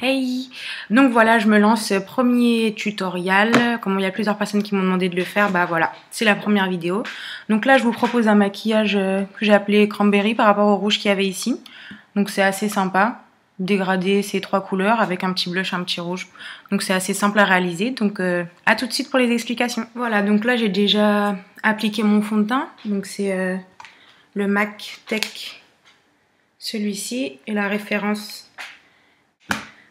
Hey! Donc voilà, je me lance premier tutoriel. Comme il y a plusieurs personnes qui m'ont demandé de le faire, bah voilà, c'est la première vidéo. Donc là, je vous propose un maquillage que j'ai appelé Cranberry par rapport au rouge qu'il y avait ici. Donc c'est assez sympa. Dégrader ces trois couleurs avec un petit blush, un petit rouge. Donc c'est assez simple à réaliser. Donc à tout de suite pour les explications. Voilà, donc là j'ai déjà appliqué mon fond de teint. Donc c'est le MAC Tech, celui-ci, et la référence.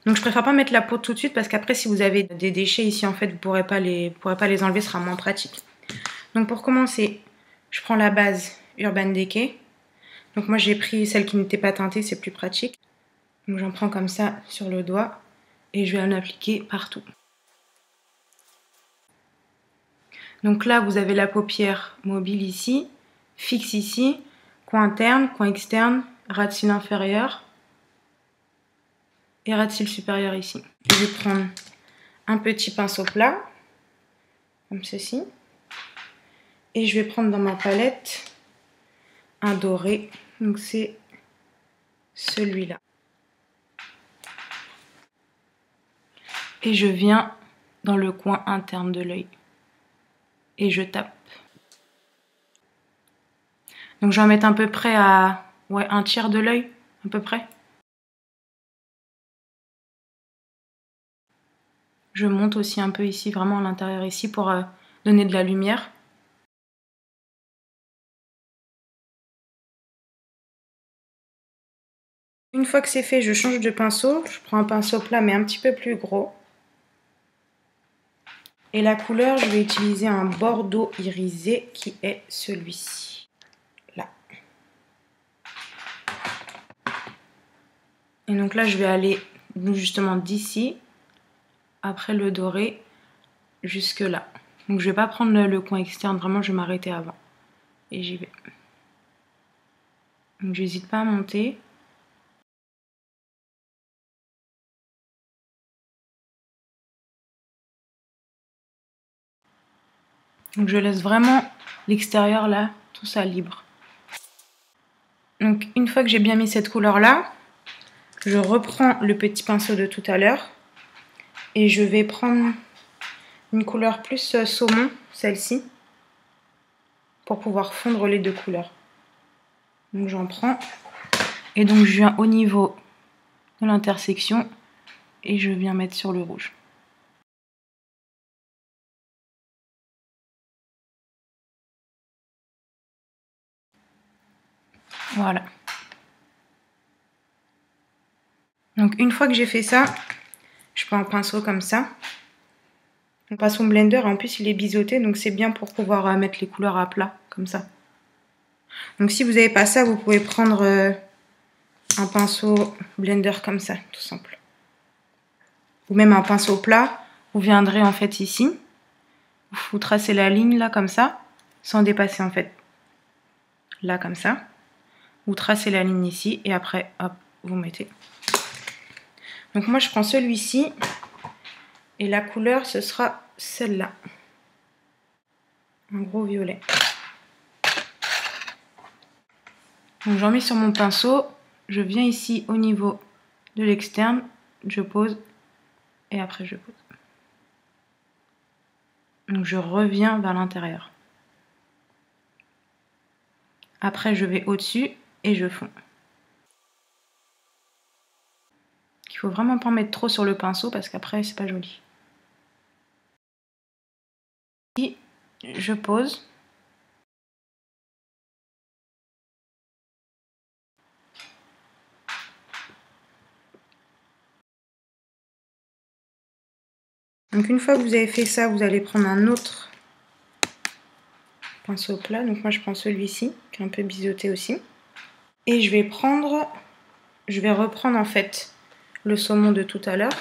Donc je préfère pas mettre la poudre tout de suite parce qu'après si vous avez des déchets ici en fait vous pourrez pas les enlever, ce sera moins pratique. Donc pour commencer, je prends la base Urban Decay. Donc moi j'ai pris celle qui n'était pas teintée, c'est plus pratique. Donc j'en prends comme ça sur le doigt et je vais en appliquer partout. Donc là vous avez la paupière mobile ici, fixe ici, coin interne, coin externe, ras de cils inférieur et ras de cils supérieur ici. Je vais prendre un petit pinceau plat, comme ceci. Et je vais prendre dans ma palette un doré. Donc c'est celui-là. Et je viens dans le coin interne de l'œil. Et je tape. Donc je vais en mettre à peu près à un tiers de l'œil, à peu près. Je monte aussi un peu ici, vraiment à l'intérieur ici, pour donner de la lumière. Une fois que c'est fait, je change de pinceau. Je prends un pinceau plat, mais un petit peu plus gros. Et la couleur, je vais utiliser un bordeaux irisé qui est celui-ci. Là. Et donc là, je vais aller justement d'ici, après le doré, jusque là. Donc je vais pas prendre le coin externe, vraiment je vais m'arrêter avant. Et j'y vais. Donc j'hésite pas à monter. Donc je laisse vraiment l'extérieur là, tout ça libre. Donc une fois que j'ai bien mis cette couleur là, je reprends le petit pinceau de tout à l'heure. Et je vais prendre une couleur plus saumon, celle-ci, pour pouvoir fondre les deux couleurs. Donc j'en prends. Et donc je viens au niveau de l'intersection et je viens mettre sur le rouge. Voilà. Donc une fois que j'ai fait ça, je prends un pinceau comme ça. On passe au blender, en plus il est biseauté, donc c'est bien pour pouvoir mettre les couleurs à plat, comme ça. Donc si vous n'avez pas ça, vous pouvez prendre un pinceau blender comme ça, tout simple. Ou même un pinceau plat, vous viendrez en fait ici, vous tracez la ligne là comme ça, sans dépasser en fait. Là comme ça. Vous tracez la ligne ici et après, hop, vous mettez. Donc moi je prends celui-ci et la couleur ce sera celle-là. Un gros violet. Donc j'en mets sur mon pinceau, je viens ici au niveau de l'externe, je pose et après je pose. Donc je reviens vers l'intérieur. Après je vais au-dessus et je fonds. Il faut vraiment pas en mettre trop sur le pinceau parce qu'après c'est pas joli. Ici, je pose. Donc une fois que vous avez fait ça, vous allez prendre un autre pinceau plat. Donc moi je prends celui-ci, qui est un peu biseauté aussi. Et je vais reprendre en fait le saumon de tout à l'heure.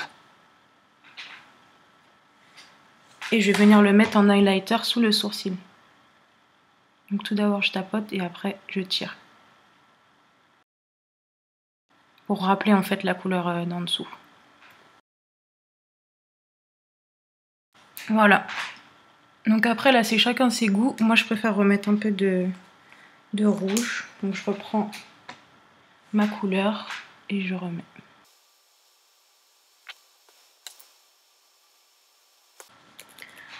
Et je vais venir le mettre en highlighter sous le sourcil. Donc tout d'abord je tapote et après je tire. Pour rappeler en fait la couleur d'en dessous. Voilà. Donc après là c'est chacun ses goûts. Moi je préfère remettre un peu de rouge. Donc je reprends ma couleur et je remets.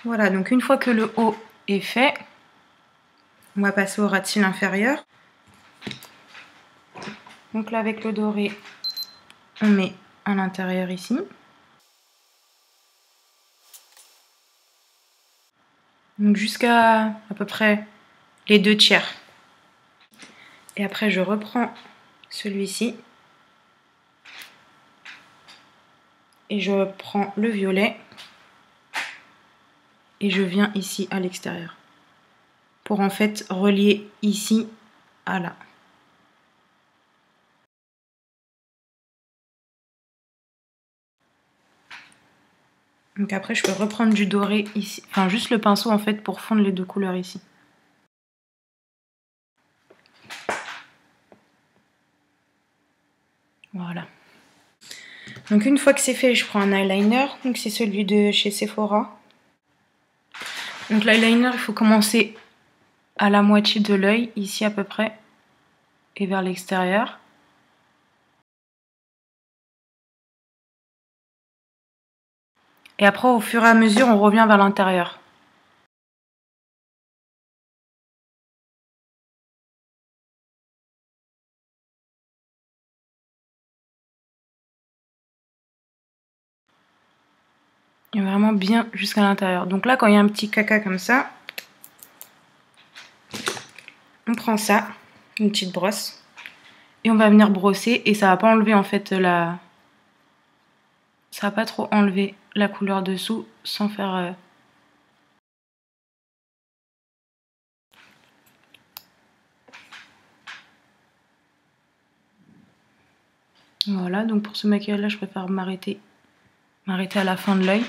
Voilà, donc une fois que le haut est fait, on va passer au ras de cils inférieur. Donc là, avec le doré, on met à l'intérieur ici. Donc jusqu'à peu près les 2/3. Et après, je reprends celui-ci. Et je prends le violet. Et je viens ici à l'extérieur. Pour en fait relier ici à là. Donc après, je peux reprendre du doré ici. Enfin, juste le pinceau en fait pour fondre les deux couleurs ici. Voilà. Donc une fois que c'est fait, je prends un eyeliner. Donc c'est celui de chez Sephora. Donc l'eyeliner, il faut commencer à la moitié de l'œil, ici à peu près, et vers l'extérieur. Et après, au fur et à mesure, on revient vers l'intérieur. Et vraiment bien jusqu'à l'intérieur. Donc là, quand il y a un petit caca comme ça, on prend ça, une petite brosse, et on va venir brosser, et ça va pas enlever en fait la... Ça va pas trop enlever la couleur dessous sans faire... Voilà, donc pour ce maquillage là, je préfère m'arrêter à la fin de l'œil.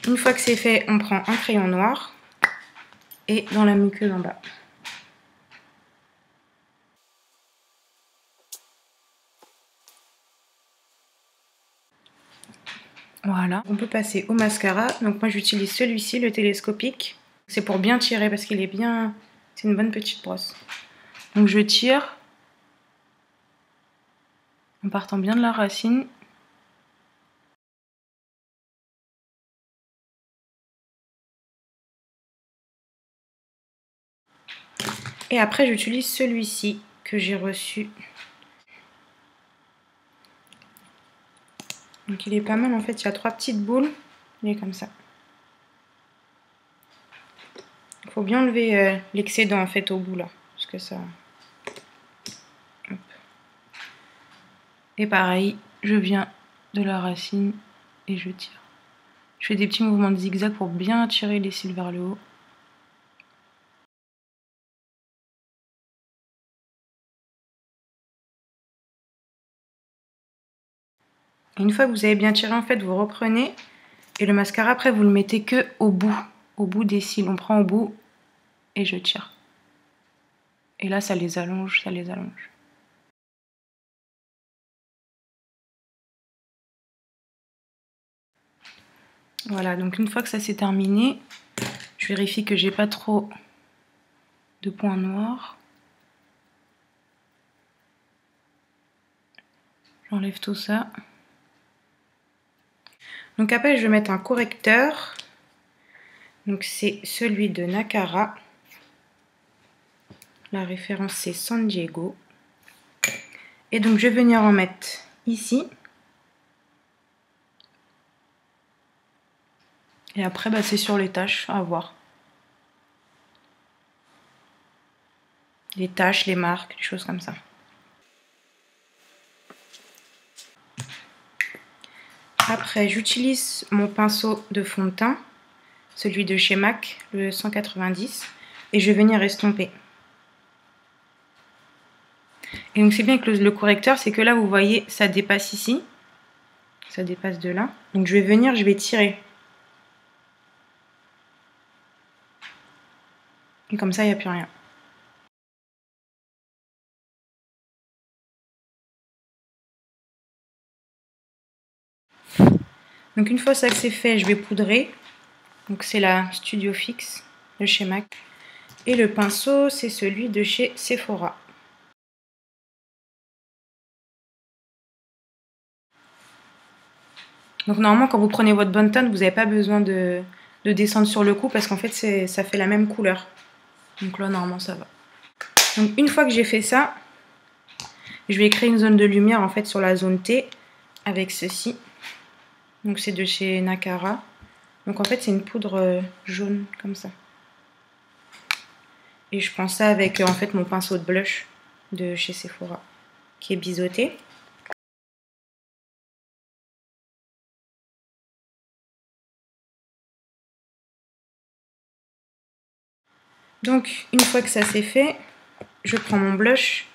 Une fois que c'est fait, on prend un crayon noir et dans la muqueuse en bas. Voilà, on peut passer au mascara. Donc moi j'utilise celui-ci, le télescopique. C'est pour bien tirer parce qu'il est bien... C'est une bonne petite brosse. Donc je tire en partant bien de la racine. Et après j'utilise celui-ci que j'ai reçu. Donc il est pas mal en fait, il y a 3 petites boules. Il est comme ça. Il faut bien enlever l'excédent en fait au bout là. Parce que ça... Hop. Et pareil, je viens de la racine et je tire. Je fais des petits mouvements de zigzag pour bien tirer les cils vers le haut. Et une fois que vous avez bien tiré, en fait, vous reprenez. Et le mascara, après, vous le mettez que au bout des cils. On prend au bout et je tire. Et là, ça les allonge, ça les allonge. Voilà, donc une fois que ça s'est terminé, je vérifie que j'ai pas trop de points noirs. J'enlève tout ça. Donc après, je vais mettre un correcteur. Donc c'est celui de Nacara. La référence c'est San Diego. Et donc je vais venir en mettre ici. Et après, bah, c'est sur les taches, à voir. Les taches, les marques, des choses comme ça. Après, j'utilise mon pinceau de fond de teint, celui de chez MAC, le 190, et je vais venir estomper. Et donc c'est bien que le correcteur, c'est que là, vous voyez, ça dépasse ici. Ça dépasse de là. Donc je vais venir, je vais tirer. Et comme ça, il n'y a plus rien. Donc une fois ça que c'est fait, je vais poudrer. Donc c'est la Studio Fix de chez MAC. Et le pinceau, c'est celui de chez Sephora. Donc normalement, quand vous prenez votre bonne teinte, vous n'avez pas besoin de descendre sur le cou parce qu'en fait, ça fait la même couleur. Donc là, normalement, ça va. Donc une fois que j'ai fait ça, je vais créer une zone de lumière en fait sur la zone T avec ceci. Donc c'est de chez Nakara. Donc en fait, c'est une poudre jaune comme ça. Et je prends ça avec en fait mon pinceau de blush de chez Sephora qui est biseauté. Donc une fois que ça c'est fait, je prends mon blush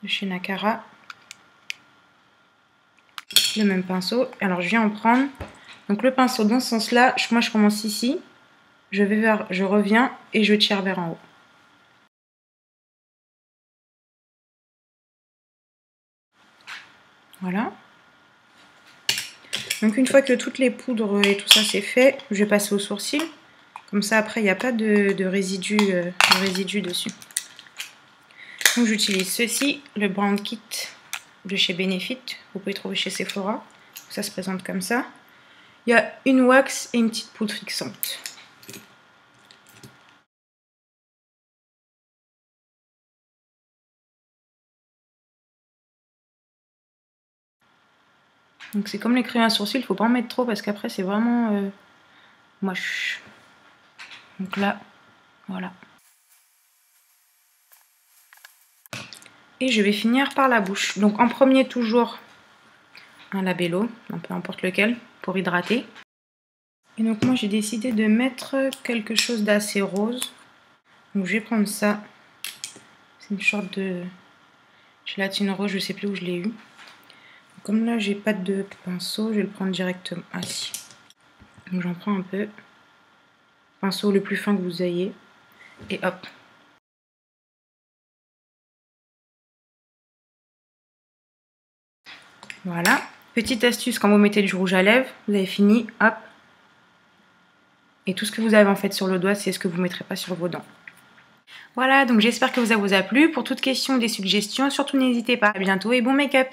de chez Nakara, le même pinceau. Alors je viens en prendre. Donc le pinceau dans ce sens-là, moi je commence ici, je reviens et je tire vers en haut. Voilà. Donc une fois que toutes les poudres et tout ça c'est fait, je vais passer au sourcil. Comme ça après il n'y a pas de résidus dessus. Donc j'utilise ceci, le Brown Kit de chez Benefit. Vous pouvez trouver chez Sephora. Ça se présente comme ça. Il y a une wax et une petite poudre fixante. Donc c'est comme les crayons à sourcils, il ne faut pas en mettre trop parce qu'après c'est vraiment moche. Donc là, voilà. Et je vais finir par la bouche. Donc en premier toujours un labello, peu importe lequel, pour hydrater. Et donc moi j'ai décidé de mettre quelque chose d'assez rose. Donc je vais prendre ça. C'est une sorte de gélatine rose, je sais plus où je l'ai eu. Comme là j'ai pas de pinceau, je vais le prendre directement. Ah si. Donc j'en prends un peu. Pinceau le plus fin que vous ayez. Et hop. Voilà. Petite astuce, quand vous mettez du rouge à lèvres, vous avez fini, hop. Et tout ce que vous avez en fait sur le doigt, c'est ce que vous ne mettrez pas sur vos dents. Voilà, donc j'espère que ça vous a plu. Pour toute question, des suggestions, surtout n'hésitez pas. À bientôt et bon make-up!